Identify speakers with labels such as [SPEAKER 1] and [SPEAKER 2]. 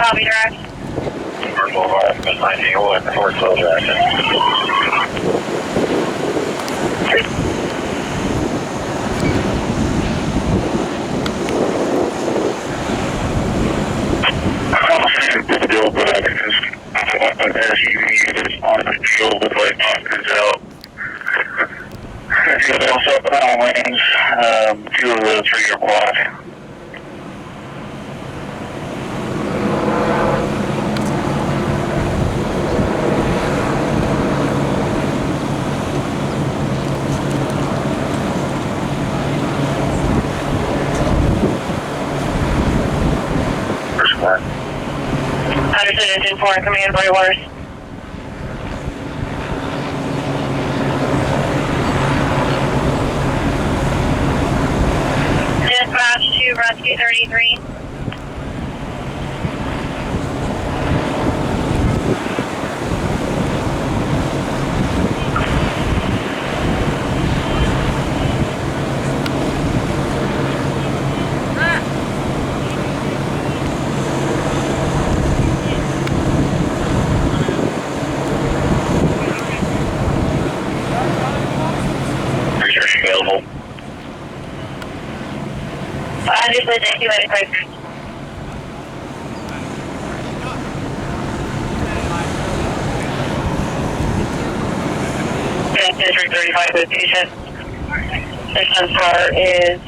[SPEAKER 1] Lobby Drive.
[SPEAKER 2] North Boulevard, Miss 1901, Fort Soldier action. The deal, but I can just an SUV is on the field with like officers out. There's also lanes, 2 of those for your block.
[SPEAKER 1] Understood, engine 4 command by orders. Dispatch to Rescue 33.
[SPEAKER 2] Available.
[SPEAKER 1] Understood, thank you, Medic. District 35 location. This car is